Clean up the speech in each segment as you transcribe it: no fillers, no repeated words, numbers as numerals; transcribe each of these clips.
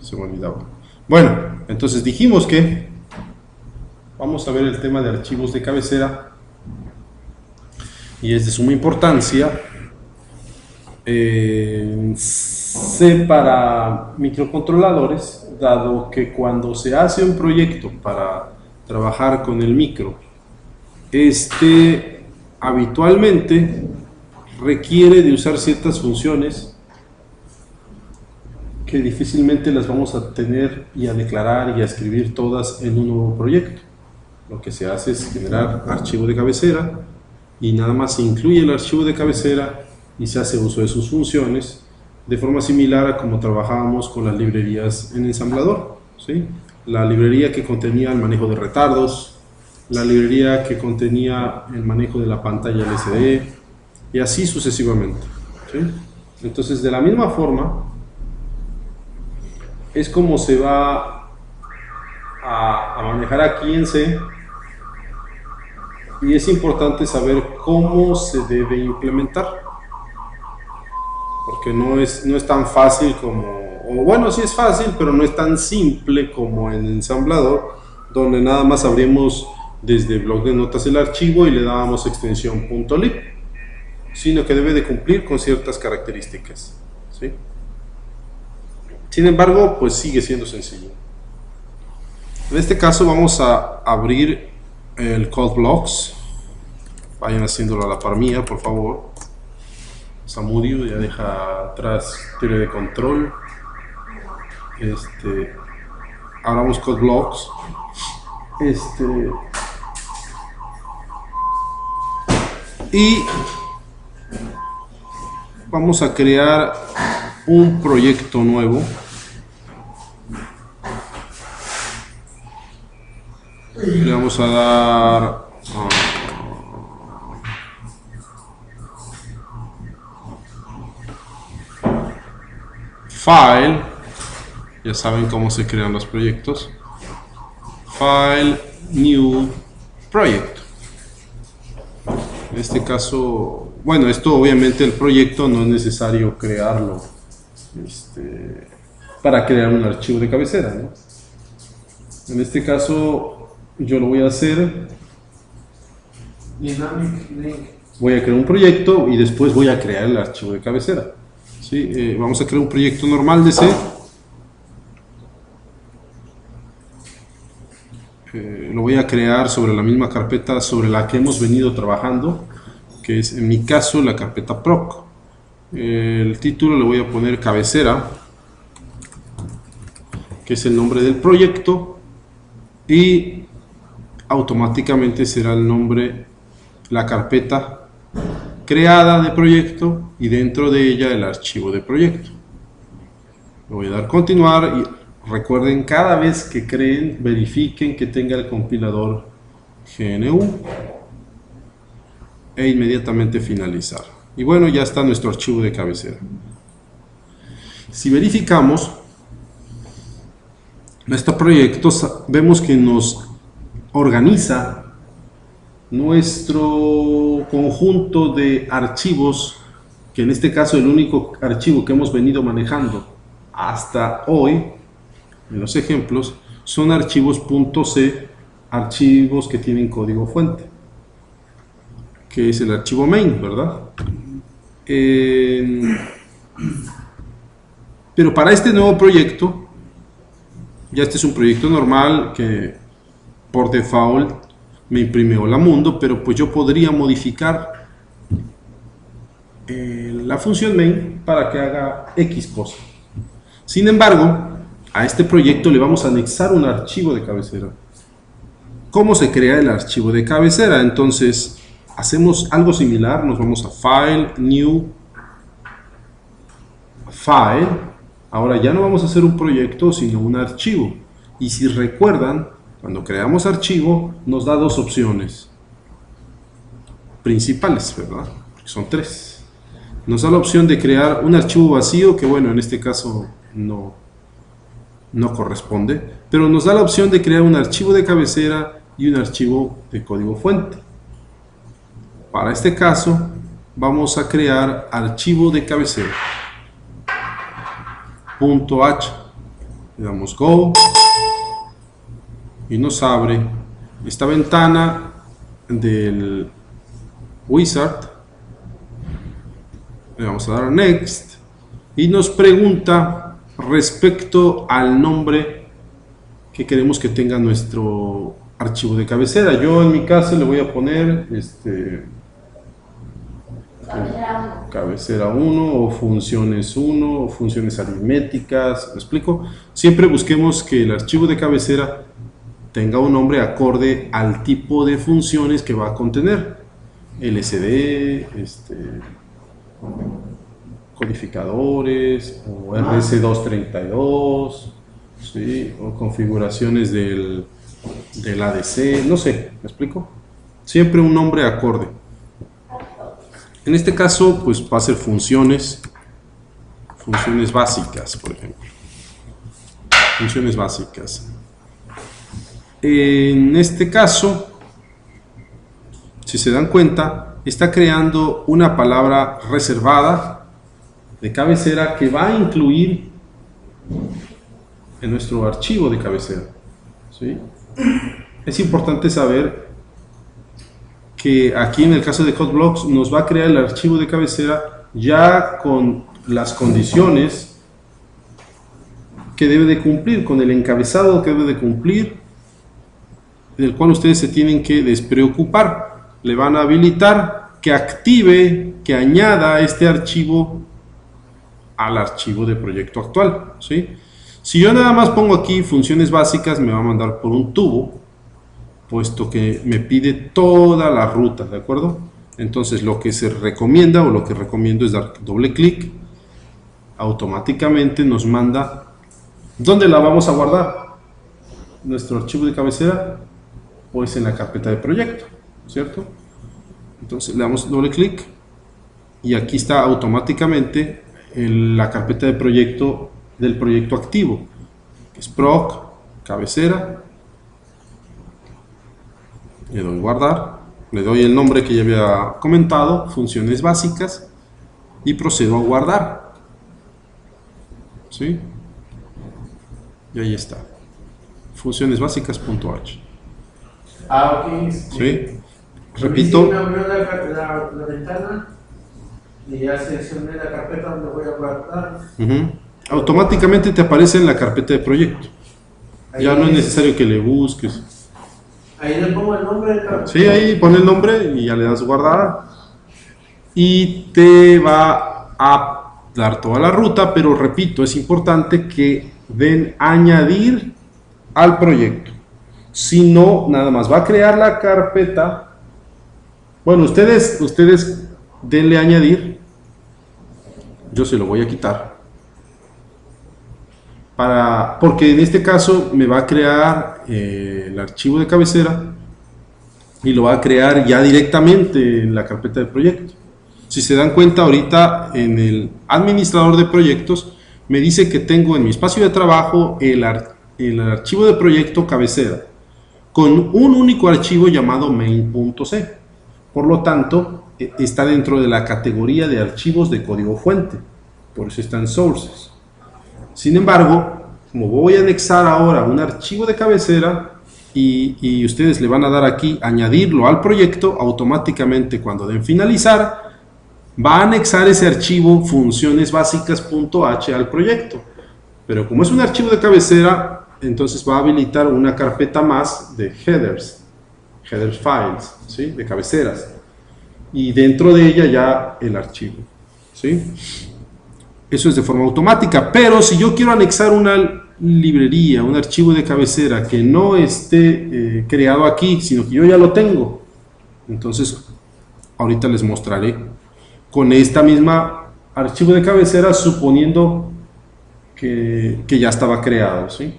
se me olvidaba. Bueno, entonces dijimos que vamos a ver el tema de archivos de cabecera y es de suma importancia. C para microcontroladores, dado que cuando se hace un proyecto para trabajar con el micro, habitualmente requiere de usar ciertas funciones que difícilmente las vamos a tener y a declarar y a escribir todas en un nuevo proyecto. Lo que se hace es generar archivo de cabecera y nada más se incluye el archivo de cabecera y se hace uso de sus funciones de forma similar a como trabajábamos con las librerías en ensamblador, ¿sí? La librería que contenía el manejo de retardos, la librería que contenía el manejo de la pantalla LCD y así sucesivamente, ¿sí? Entonces, de la misma forma es como se va a manejar aquí en C, y es importante saber cómo se debe implementar, porque no es tan fácil como, o bueno, sí es fácil, pero no es tan simple como en ensamblador, donde nada más abrimos desde el bloc de notas el archivo y le dábamos extensión .lib, sino que debe de cumplir con ciertas características, ¿sí? Sin embargo, pues sigue siendo sencillo. En este caso vamos a abrir el CodeBlocks. Vayan haciéndolo a la par mía, por favor. Samudio ya deja atrás teoría de control. Abramos CodeBlocks. Y vamos a crear un proyecto nuevo. Le vamos a dar File, ya saben cómo se crean los proyectos. File, New Project. En este caso, bueno, esto obviamente el proyecto no es necesario crearlo para crear un archivo de cabecera, ¿no? En este caso yo lo voy a hacer. Dynamic Link. Voy a crear un proyecto y después voy a crear el archivo de cabecera, ¿sí? Vamos a crear un proyecto normal de C. Lo voy a crear sobre la misma carpeta sobre la que hemos venido trabajando, que es en mi caso la carpeta proc. El título le voy a poner cabecera, que es el nombre del proyecto, y automáticamente será el nombre, la carpeta creada de proyecto y dentro de ella el archivo de proyecto. Le voy a dar continuar y recuerden, cada vez que creen, verifiquen que tenga el compilador GNU e inmediatamente finalizar. Y bueno, ya está nuestro archivo de cabecera. Si verificamos nuestro proyecto, vemos que nos organiza nuestro conjunto de archivos, que en este caso el único archivo que hemos venido manejando hasta hoy en los ejemplos son archivos .c, archivos que tienen código fuente, que es el archivo main, ¿verdad? Pero para este nuevo proyecto, ya este es un proyecto normal que por default me imprime Hola Mundo, pero pues yo podría modificar la función main para que haga X cosa. Sin embargo, a este proyecto le vamos a anexar un archivo de cabecera. ¿Cómo se crea el archivo de cabecera? Entonces, hacemos algo similar, nos vamos a File, New, File. Ahora ya no vamos a hacer un proyecto, sino un archivo. Y si recuerdan, cuando creamos archivo, nos da dos opciones principales, ¿verdad? Son tres. Nos da la opción de crear un archivo vacío, que bueno, en este caso no corresponde, pero nos da la opción de crear un archivo de cabecera y un archivo de código fuente. Para este caso, vamos a crear archivo de cabecera .h. Le damos Go y nos abre esta ventana del Wizard. Le vamos a dar a Next y nos pregunta respecto al nombre que queremos que tenga nuestro archivo de cabecera. Yo en mi caso le voy a poner cabecera 1 o funciones 1 o funciones aritméticas. ¿Me explico? Siempre busquemos que el archivo de cabecera tenga un nombre acorde al tipo de funciones que va a contener. LSD, codificadores o RS232, ¿sí? O configuraciones del ADC, no sé, ¿me explico? Siempre un nombre acorde. En este caso, pues va a ser funciones básicas, por ejemplo. Funciones básicas. En este caso, si se dan cuenta, está creando una palabra reservada de cabecera que va a incluir en nuestro archivo de cabecera, ¿sí? Es importante saber que aquí en el caso de CodeBlocks nos va a crear el archivo de cabecera ya con las condiciones que debe de cumplir, con el encabezado que debe de cumplir, del cual ustedes se tienen que despreocupar. Le van a habilitar que active, que añada este archivo al archivo de proyecto actual, ¿sí? Si yo nada más pongo aquí funciones básicas, me va a mandar por un tubo, puesto que me pide toda la ruta, ¿de acuerdo? Entonces lo que se recomienda o lo que recomiendo es dar doble clic, automáticamente nos manda ¿dónde la vamos a guardar? Nuestro archivo de cabecera, pues en la carpeta de proyecto, ¿cierto? Entonces le damos doble clic y aquí está automáticamente la carpeta de proyecto del proyecto activo, que es proc, cabecera. Le doy guardar, le doy el nombre que ya había comentado, funciones básicas, y procedo a guardar, ¿sí? Y ahí está, funciones básicas.h. Ok. ¿Sí? Repito. Me abrió la ventana y ya seleccioné la carpeta donde voy a guardar. Automáticamente te aparece en la carpeta de proyecto. Ya no es necesario que le busques. Ahí le pongo el nombre de carpeta. Sí, ahí pone el nombre y ya le das guardar. Y te va a dar toda la ruta, pero repito, es importante que den añadir al proyecto. Si no, nada más va a crear la carpeta. Bueno, ustedes denle añadir. Yo se lo voy a quitar. Porque en este caso me va a crear el archivo de cabecera y lo va a crear ya directamente en la carpeta de proyecto. Si se dan cuenta, ahorita en el administrador de proyectos me dice que tengo en mi espacio de trabajo el archivo de proyecto cabecera con un único archivo llamado main.c. Por lo tanto, está dentro de la categoría de archivos de código fuente, por eso está en sources. Sin embargo, como voy a anexar ahora un archivo de cabecera y ustedes le van a dar aquí añadirlo al proyecto, automáticamente cuando den finalizar va a anexar ese archivo funcionesbásicas.h al proyecto. Pero como es un archivo de cabecera, entonces va a habilitar una carpeta más de headers files, ¿sí? De cabeceras, y dentro de ella ya el archivo, ¿sí? Eso es de forma automática. Pero si yo quiero anexar una librería, un archivo de cabecera que no esté creado aquí, sino que yo ya lo tengo, entonces ahorita les mostraré con esta misma archivo de cabecera, suponiendo que ya estaba creado, ¿sí?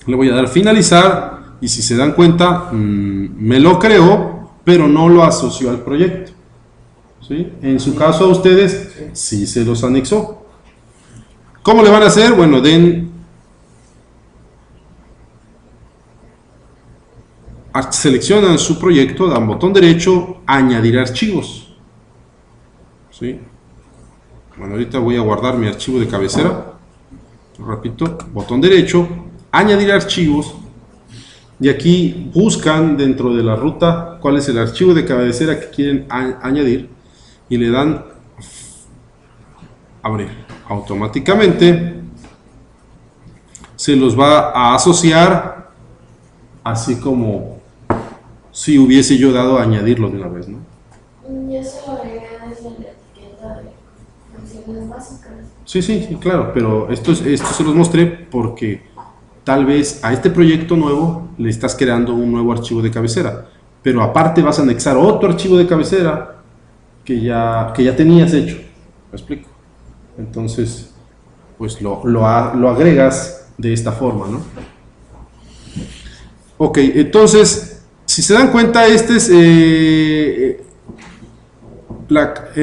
Le voy a dar finalizar y si se dan cuenta me lo creó, pero no lo asoció al proyecto, ¿sí? En su caso a ustedes sí se los anexó. ¿Cómo le van a hacer? Bueno, seleccionan su proyecto, dan botón derecho, añadir archivos, ¿sí? Bueno, ahorita voy a guardar mi archivo de cabecera. repito, botón derecho, añadir archivos, y aquí buscan dentro de la ruta cuál es el archivo de cabecera que quieren añadir y le dan abrir. Automáticamente se los va a asociar, así como si hubiese yo dado a añadirlo de una vez, ¿no? Yo se lo agregué desde la etiqueta de funciones básicas. Sí, sí, sí, claro, pero esto se los mostré porque tal vez a este proyecto nuevo le estás creando un nuevo archivo de cabecera, pero aparte vas a anexar otro archivo de cabecera que ya tenías hecho. ¿Me explico? Entonces, pues lo agregas de esta forma, ¿no? Ok, entonces, si se dan cuenta, este es el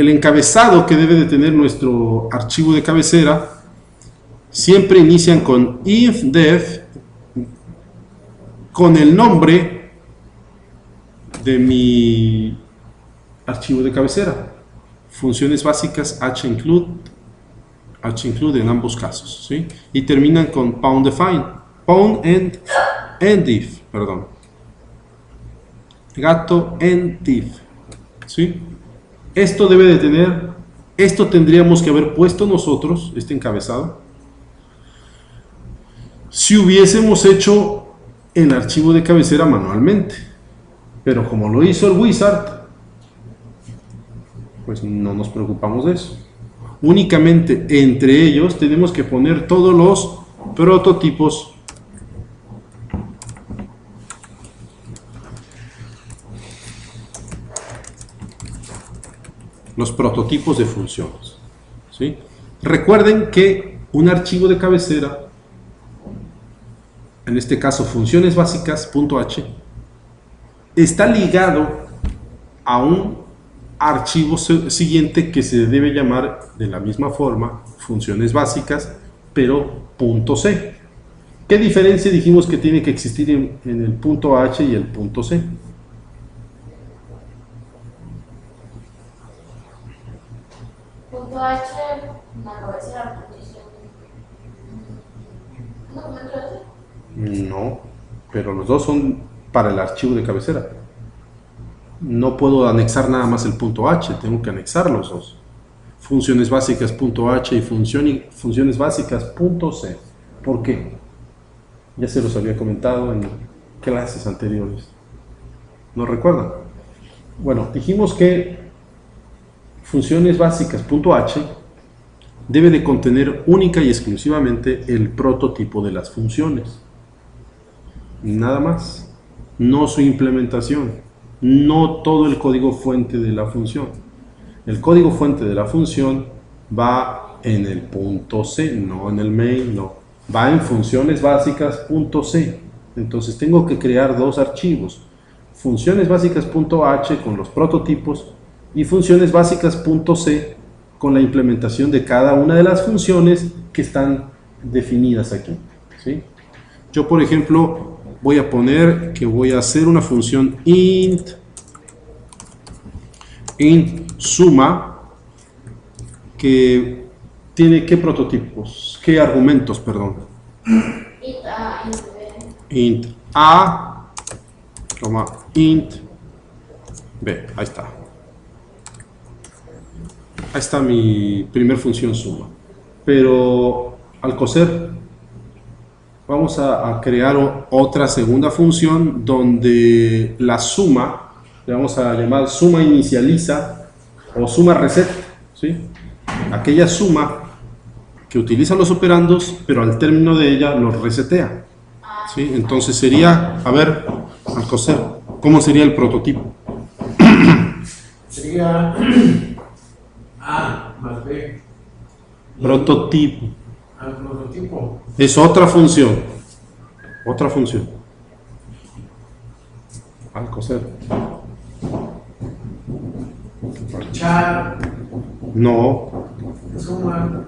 encabezado que debe de tener nuestro archivo de cabecera. Siempre inician con if_def, con el nombre de mi archivo de cabecera. Funciones básicas h_include en ambos casos, ¿sí? Y terminan con pound_define, pound_if, perdón. Gato end_if, ¿sí? Esto debe de tener, esto tendríamos que haber puesto nosotros, este encabezado, si hubiésemos hecho el archivo de cabecera manualmente, pero como lo hizo el Wizard, pues no nos preocupamos de eso. Únicamente entre ellos tenemos que poner todos los prototipos de funciones, ¿sí? Recuerden que un archivo de cabecera, en este caso funciones básicas.h, está ligado a un archivo siguiente que se debe llamar de la misma forma funciones básicas, pero .c. ¿Qué diferencia dijimos que tiene que existir en el .h y el .c? Punto H, la cabecera, No, pero los dos son para el archivo de cabecera. No puedo anexar nada más el .h, tengo que anexar los dos. Funciones básicas.h y funciones básicas.c. ¿Por qué? Ya se los había comentado en clases anteriores. ¿No recuerdan? Bueno, dijimos que funciones básicas.h debe de contener única y exclusivamente el prototipo de las funciones. Nada más. No su implementación. No todo el código fuente de la función. El código fuente de la función va en el .c, no en el main, no. Va en funciones básicas.c. Entonces tengo que crear dos archivos. Funciones básicas.h con los prototipos y funciones básicas.c con la implementación de cada una de las funciones que están definidas aquí, ¿sí? Yo, por ejemplo, voy a poner que voy a hacer una función int suma que tiene ¿qué prototipos? ¿Qué argumentos, perdón? Int a, int b, ahí está. Ahí está mi primer función suma. Pero al coser vamos a crear otra segunda función donde la suma, le vamos a llamar suma inicializa o suma reset, ¿sí? Aquella suma que utiliza los operandos, pero al término de ella los resetea, ¿sí? Entonces sería, a ver, al coser, ¿cómo sería el prototipo? Sería A más B. Prototipo. Al prototipo. Es otra función. Otra función. Al coser. Char. No. Suma.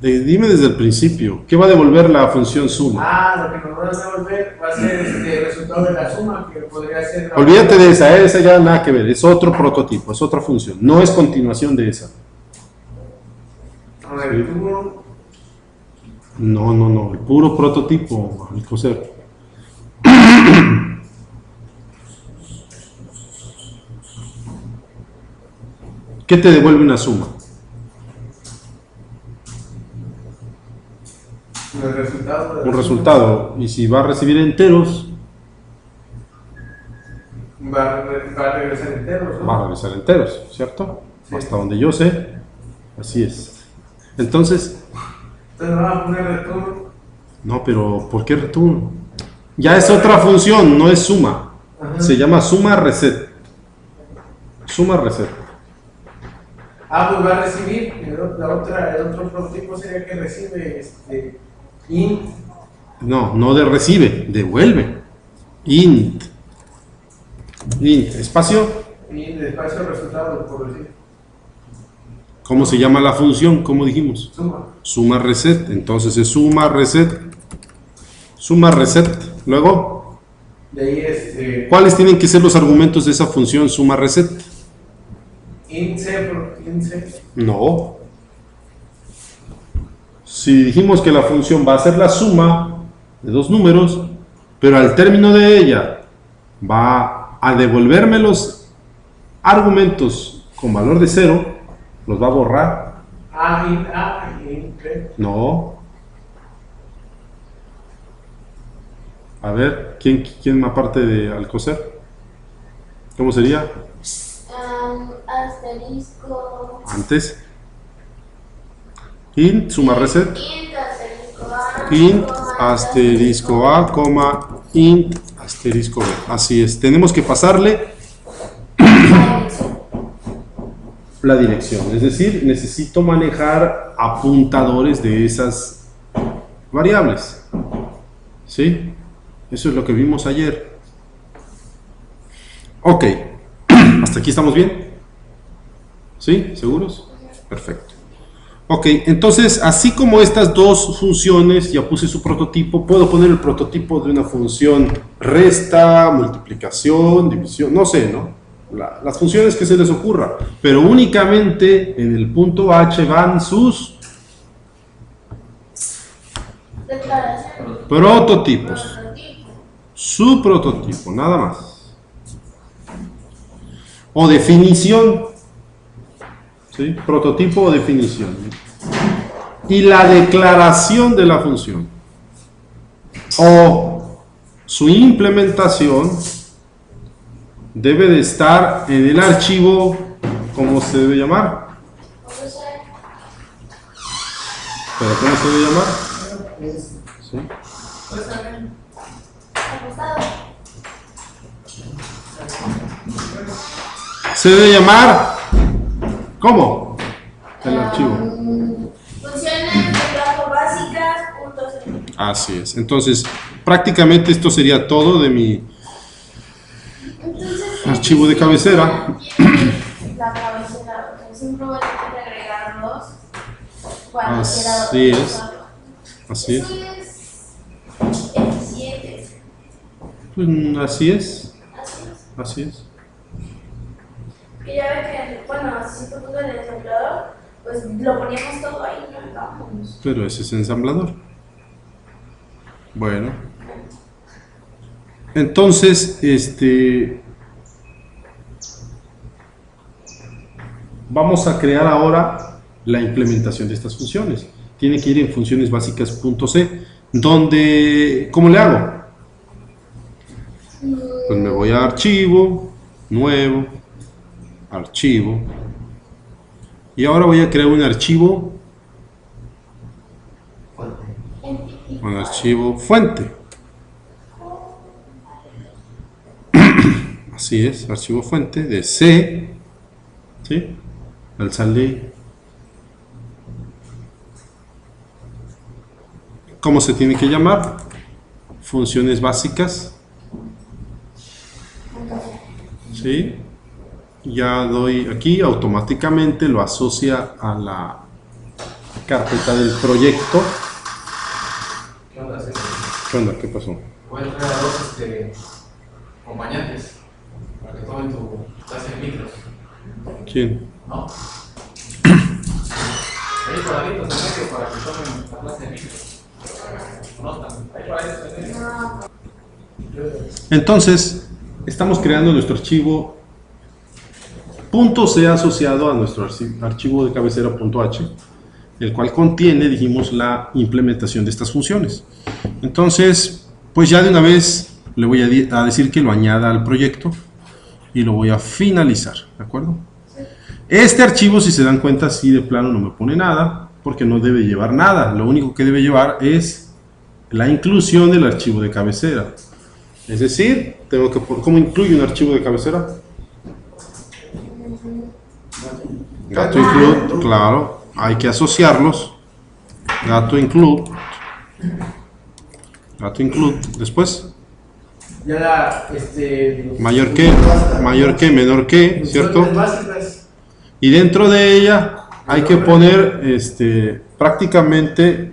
Dime desde el principio. ¿Qué va a devolver la función suma? Lo que nos va a devolver va a ser el resultado de la suma, que podría ser. Olvídate de esa ya nada que ver. Es otro prototipo, es otra función. No es continuación de esa. A ver, No, el puro prototipo, Alcocer. ¿Qué te devuelve una suma? El resultado de Un la resultado. Y si va a recibir enteros, suma va a regresar enteros, ¿no? va a regresar enteros, ¿cierto? Sí. Hasta donde yo sé, así es. Entonces, Entonces vamos a poner return. no, pero ¿por qué return? Ya es otra función, no es suma. Ajá. Se llama suma reset. Suma reset. Pues va a recibir. El otro prototipo sería que recibe int. No de recibe, devuelve. Int, espacio. Y despacio el resultado, por decir. ¿Cómo se llama la función? ¿Cómo dijimos? Suma. Suma reset. Entonces es suma reset. Suma reset. Luego, De ahí ¿cuáles tienen que ser los argumentos de esa función suma reset? int c. No. Si dijimos que la función va a ser la suma de dos números, pero al término de ella va a devolverme los argumentos con valor de 0, los va a borrar. Int c. No. A ver, ¿quién aparte de Alcocer? ¿Cómo sería? Asterisco. Antes. Int, suma reset. Int asterisco A. Int asterisco A, coma, int asterisco B. Así es. Tenemos que pasarle la dirección. Es decir, necesito manejar apuntadores de esas variables. ¿Sí? Eso es lo que vimos ayer. Ok. ¿Hasta aquí estamos bien? ¿Sí? ¿Seguros? Perfecto. Ok, entonces, así como estas dos funciones, ya puse su prototipo, puedo poner el prototipo de una función resta, multiplicación, división, no sé, ¿no? Las funciones que se les ocurra, pero únicamente en el punto H van sus Declaración. prototipos. Prototipo. Su prototipo, nada más. O definición. ¿Sí? Prototipo o definición. Y la declaración de la función. O su implementación debe de estar en el archivo, ¿cómo se debe llamar? ¿Pero cómo se debe llamar? ¿Sí? Acostado. Se debe llamar, ¿cómo? El archivo. Funciones de trabajo básicas, puntos. Así es. Entonces, prácticamente esto sería todo de mi Entonces, archivo de cabecera. La cabecera, o sea, siempre voy a tener que agregarlos cuando Así quiera es. usarlo. Así Eso es. es eficiente. Pues, así es. Así es. Así es. Que ya ve que, bueno, hasta cierto punto en el ensamblador, pues lo poníamos todo ahí y lo dejábamos. Pero ese es ensamblador. Bueno. Entonces, vamos a crear ahora la implementación de estas funciones. Tiene que ir en funciones básicas .c, donde, ¿cómo le hago? Pues me voy a archivo, nuevo, archivo, y ahora voy a crear un archivo fuente. Así es, archivo fuente de C, ¿sí? Alzarle. ¿Cómo se tiene que llamar? Funciones básicas. ¿Sí? Ya doy aquí, automáticamente lo asocia a la carpeta del proyecto. ¿Qué onda? ¿Qué onda? ¿Qué pasó? Voy a traer a dos acompañantes para que tomen tu clase de micros. ¿Quién? ¿No? Ahí paraditos en medio para que tomen la clase de micros. No. Entonces, estamos creando nuestro archivo .c asociado a nuestro archivo de cabecera .h, el cual contiene, dijimos, la implementación de estas funciones. Entonces, pues ya de una vez le voy a decir que lo añada al proyecto y lo voy a finalizar, ¿de acuerdo? Este archivo, si se dan cuenta, sí de plano no me pone nada, porque no debe llevar nada. Lo único que debe llevar es la inclusión del archivo de cabecera. Es decir, tengo que ¿cómo incluye un archivo de cabecera? Gato include, claro, hay que asociarlos. Gato include, después Ya la, mayor que, menor que, ¿cierto? funciones básicas. Y dentro de ella hay que poner prácticamente,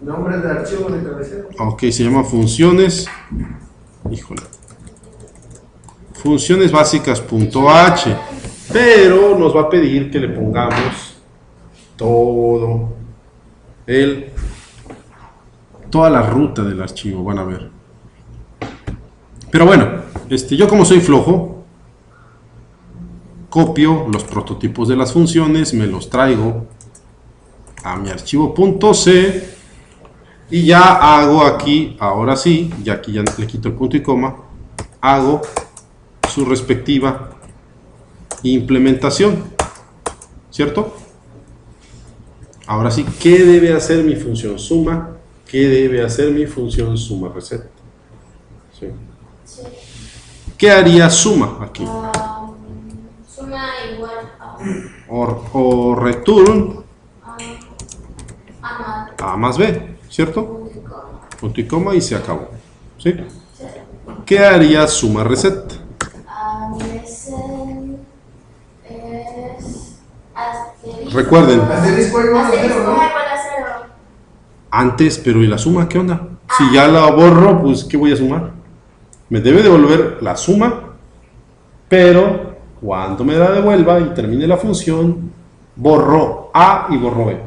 Nombre de archivo de cabecera. ok, se llama funciones, híjole, funciones básicas.h, pero nos va a pedir que le pongamos toda la ruta del archivo, van a ver. Pero bueno, yo como soy flojo, copio los prototipos de las funciones, me los traigo a mi archivo .c y ya hago aquí, ahora sí, ya aquí ya le quito el punto y coma, hago su respectiva implementación, ¿cierto? Ahora sí, ¿qué debe hacer mi función suma? ¿Qué debe hacer mi función suma reset? ¿Sí? Sí. ¿Qué haría suma aquí? Suma igual a O return A a más b, ¿cierto? Punto y coma y se acabó. ¿Sí? ¿Qué haría suma reset? veces es asterisco. Recuerden, Asterisco igual a Asterisco cero, igual ¿no? a 0. antes, pero ¿y la suma qué onda? Si ya la borro, pues ¿qué voy a sumar? Me debe devolver la suma, pero cuando me la devuelva y termine la función, borro A y borro B.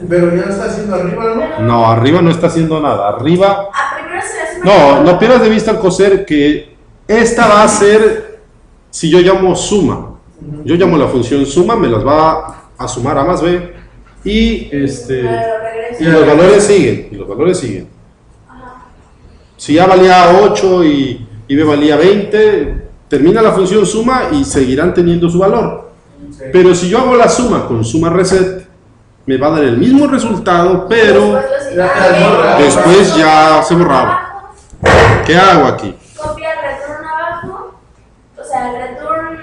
Pero ya está haciendo arriba, ¿no? No, arriba no está haciendo nada. Arriba, Primero se le suma. no pierdas de vista al coser que esta va a ser, si yo llamo suma, yo llamo la función suma, me las va a sumar A más B y y los valores siguen. Ajá. Si A valía 8 y B valía 20, termina la función suma y seguirán teniendo su valor. Sí. Pero si yo hago la suma con suma reset, me va a dar el mismo resultado, pero después ya se borraba. ¿Qué hago aquí? Copia el return abajo, o sea, el return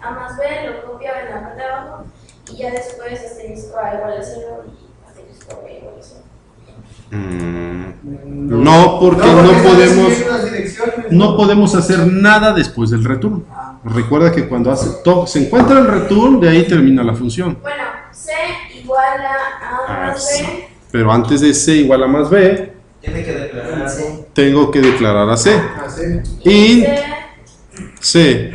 a más b lo copia en la parte de abajo y ya después asterisco a igual a 0 y asterisco b igual a 0. No, porque no está podemos, recibiendo las direcciones, no podemos hacer nada después del return. Recuerda que cuando se encuentra el return, de ahí termina la función. Bueno, c igual a más b. Pero antes de C igual a más B, Tiene que declarar. tengo que declarar a C. Así. Y C C.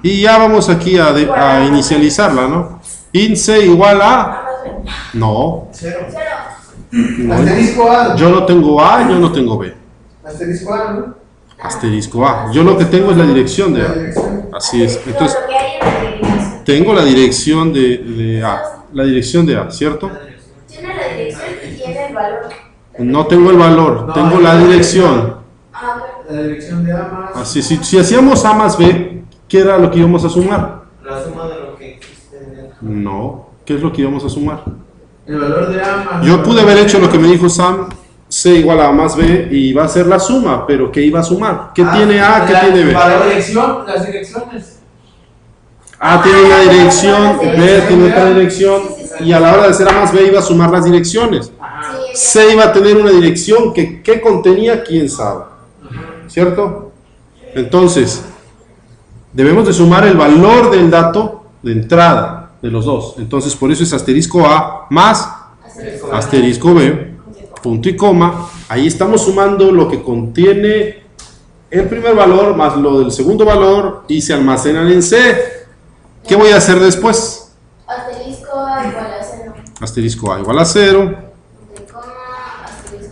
Y ya vamos aquí a inicializarla, ¿no? Int C igual a... a más b. No, Cero. 0. no, Asterisco A. yo no tengo A, yo no tengo B. Asterisco A, ¿no? Asterisco A. Yo lo que tengo es la dirección de La A. dirección. Así es. Entonces, Lo que hay en la dirección. tengo la dirección de A. La dirección de A, ¿cierto? Tiene la dirección y tiene el valor. No tengo el valor, No, tengo hay la la dirección. La dirección de A más. Así, si hacíamos A más B, ¿qué era lo que íbamos a sumar? La suma de lo que existe dentro. No, ¿qué es lo que íbamos a sumar? El valor de A más. Yo pude haber hecho lo que me dijo Sam, C igual a A más B, y va a ser la suma, pero ¿qué iba a sumar? ¿Qué tiene A, qué tiene B? La dirección, las direcciones. A tiene una dirección, B tiene otra dirección, y a la hora de hacer A más B iba a sumar las direcciones. Ajá. C iba a tener una dirección que ¿qué contenía? ¿Quién sabe? ¿Cierto? Entonces, debemos de sumar el valor del dato de entrada de los dos. Entonces, por eso es asterisco A más asterisco B, punto y coma. Ahí estamos sumando lo que contiene el primer valor más lo del segundo valor y se almacenan en C. ¿Qué voy a hacer después? Asterisco a igual a 0. Asterisco A igual a 0.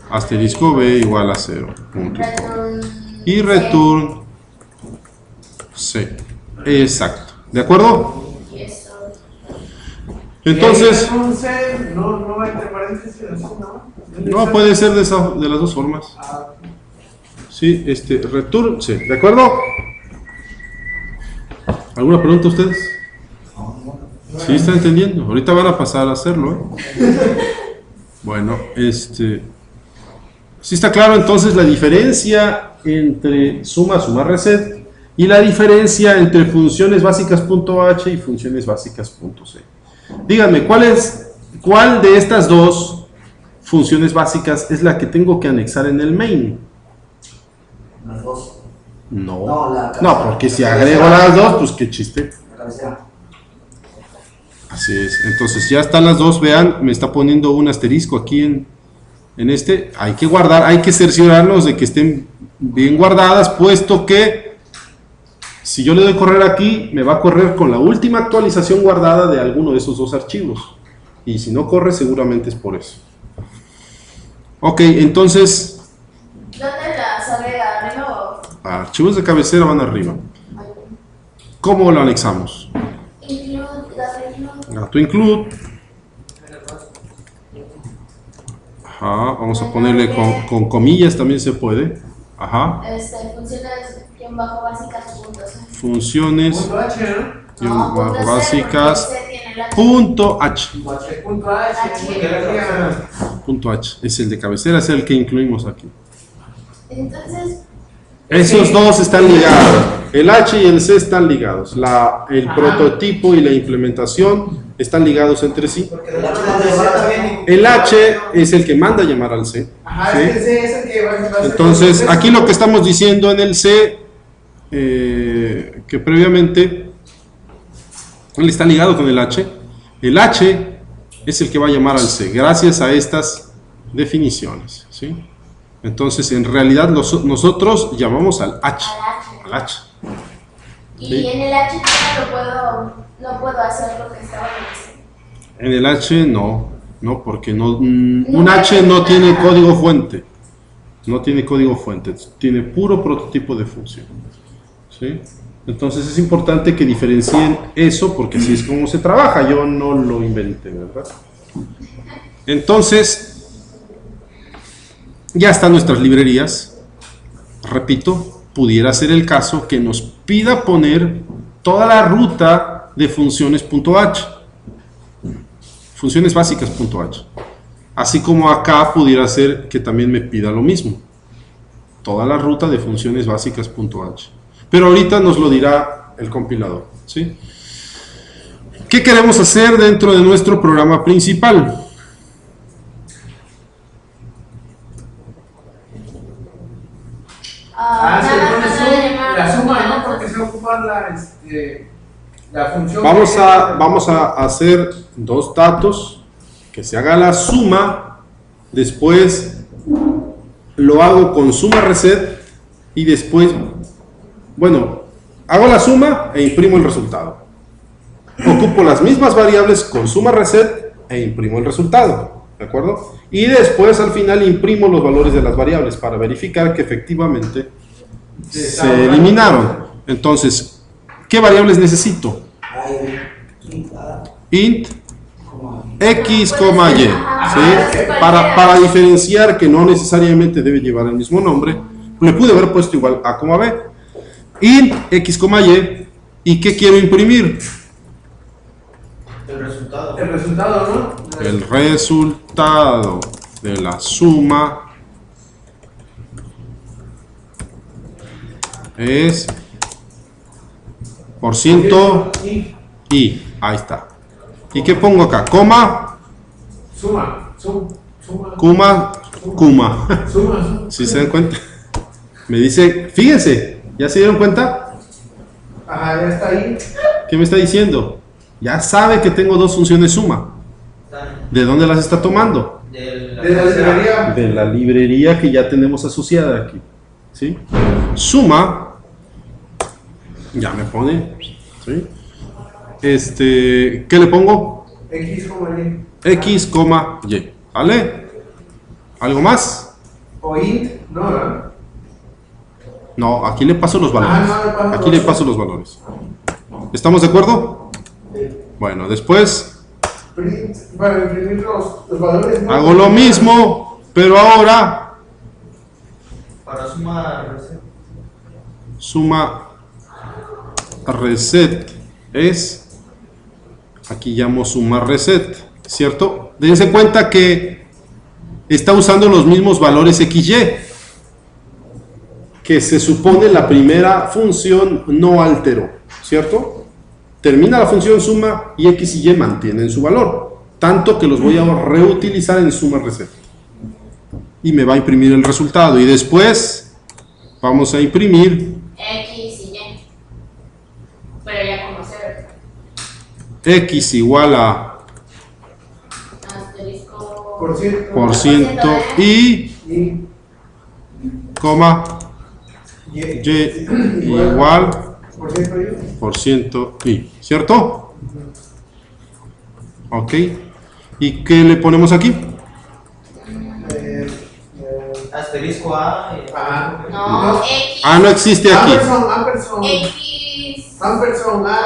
asterisco B igual a 0. Punto. Return Y return C. Exacto. ¿De acuerdo? Y eso. Entonces, Un C, no va entre paréntesis, así, ¿no? no puede ser de las dos formas. Ah, Sí, return C. ¿De acuerdo? ¿Alguna pregunta a ustedes? ¿Sí están entendiendo? Ahorita van a pasar a hacerlo, ¿eh? Bueno, ¿sí está claro entonces la diferencia entre suma reset y la diferencia entre funciones básicas.h y funciones básicas.c? Díganme, ¿cuál de estas dos funciones básicas es la que tengo que anexar en el main? Las dos. No, porque si agrego las dos, pues qué chiste. La cabecera. Así es, entonces ya están las dos, vean, me está poniendo un asterisco aquí en este, hay que guardar, hay que cerciorarnos de que estén bien guardadas, puesto que si yo le doy correr aquí, me va a correr con la última actualización guardada de alguno de esos dos archivos, y si no corre seguramente es por eso. Ok, entonces, ¿Dónde las agrega? ¿Arriba o? archivos de cabecera van arriba. ¿Cómo lo anexamos? Include, Gato include. Ajá, vamos a ponerle con comillas, también se puede. Ajá. Funciones guión bajo básicas puntos. Funciones punto H, ¿no? guión No, bajo punto C, básicas porque C tiene la- punto H. Punto H, Punto H. Es el de cabecera, es el que incluimos aquí. Entonces, Esos dos están ligados. El H y el C están ligados. El prototipo y la implementación están ligados entre sí. Porque de la C también. El H es el que manda a llamar al C. Ajá, ¿sí? es que C es el que va a ser. Entonces, aquí lo que estamos diciendo en el C, que previamente él está ligado con el H es el que va a llamar al C, gracias a estas definiciones, ¿sí? Entonces, en realidad, nosotros llamamos al H. al H. Y Sí. en el H no puedo hacer lo que estaba en el C. En el H no, porque un H no tiene código fuente. No tiene código fuente, tiene puro prototipo de función. ¿Sí? Entonces es importante que diferencien eso, porque así es como se trabaja. Yo no lo inventé, ¿verdad? Entonces, ya están nuestras librerías. Repito, pudiera ser el caso que nos pida poner toda la ruta de funciones.h. Funciones básicas.h. Así como acá pudiera ser que también me pida lo mismo. Toda la ruta de funciones básicas.h. Pero ahorita nos lo dirá el compilador, ¿sí? ¿Qué queremos hacer dentro de nuestro programa principal? Se Nada pone más de llamar la suma, ¿no? a Porque se ocupa la función. Vamos a hacer dos datos, que se haga la suma, después lo hago con suma reset y después, bueno, hago la suma e imprimo el resultado. Ocupo las mismas variables con suma reset e imprimo el resultado, ¿de acuerdo? Y después al final imprimo los valores de las variables para verificar que efectivamente se eliminaron. Entonces, ¿qué variables necesito? Int x, y, ¿sí? Para diferenciar que no necesariamente debe llevar el mismo nombre, le pude haber puesto igual a, b. Int x, y ¿qué quiero imprimir? El resultado. El resultado, ¿no? El resultado de la suma es por ciento y ahí está. ¿Y qué pongo acá? Coma, Suma. Kuma. ¿Sí se dan cuenta? Me dice, fíjense, ¿ya se dieron cuenta? Ajá, ya está ahí. ¿Qué me está diciendo? Ya sabe que tengo dos funciones suma. ¿De dónde las está tomando? De De la librería. De la librería que ya tenemos asociada aquí. ¿Sí? Suma, ya me pone, ¿sí? ¿Qué le pongo? X, Y. X, y, ¿vale? ¿Algo más? O int, no, ¿verdad? No, aquí le paso los valores. no, le paso Aquí los le paso los valores. ¿Estamos de acuerdo? Bueno, después Print, para imprimir los valores. ¿no? hago lo mismo, pero ahora Para sumar. suma reset es, aquí llamo suma reset, ¿cierto? Dense cuenta que está usando los mismos valores XY, que se supone la primera función no alteró, ¿cierto? Termina la función suma y X y Y mantienen su valor, tanto que los voy a reutilizar en suma reset. Y me va a imprimir el resultado. Y después vamos a imprimir X y Y. Pero ya como cero. X igual a Asterisco. Por ciento. y coma Y. Y igual Por ciento y. % y, ¿cierto? Ok. ¿Y qué le ponemos aquí? Asterisco A. No, X. A no existe aquí. Ampersand. X.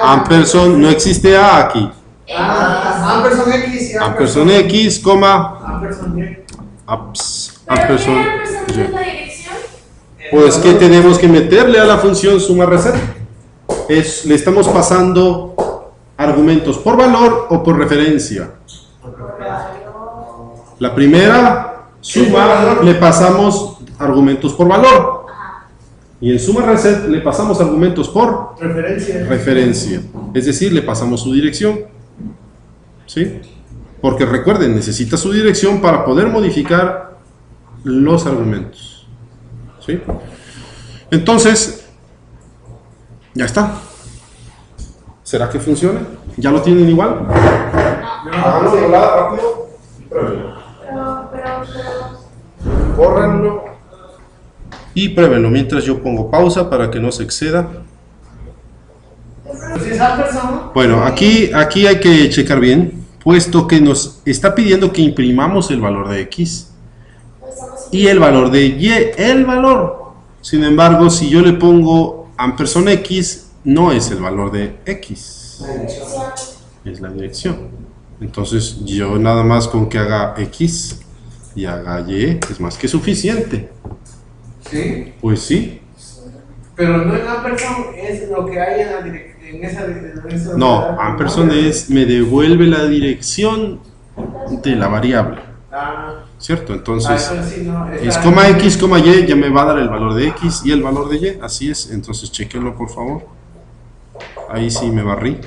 Ampersand no existe A aquí. Ampersand X y Ampersand X, coma Ampersand Y. ampersand ¿Pero qué es la Y. dirección? Pues que tenemos que meterle a la función suma reset. Le estamos pasando argumentos por valor o por referencia. La primera suma le pasamos argumentos por valor. Y en suma reset le pasamos argumentos por referencia. Es decir, le pasamos su dirección. ¿Sí? Porque recuerden, necesita su dirección para poder modificar los argumentos. ¿Sí? Entonces, ya está. ¿Será que funciona? ¿Ya lo tienen igual? Hagámoslo rápido. Pero. Córranlo y pruébenlo mientras yo pongo pausa para que no se exceda. Si es Ampersand, Bueno, aquí hay que checar bien, puesto que nos está pidiendo que imprimamos el valor de X y el valor de Y, el valor. Sin embargo, si yo le pongo ampersand X, no es el valor de X, es la dirección. Entonces yo nada más con que haga X y haga Y es más que suficiente. sí, Pues sí. pero no en Ampersand es lo que hay en esa dirección. No, ampersand me devuelve la dirección de la variable, ¿cierto? Entonces sí, no, es coma X, coma Y, ya me va a dar el valor de X y el valor de Y, así es. Entonces chequenlo por favor. Ahí sí me barrí.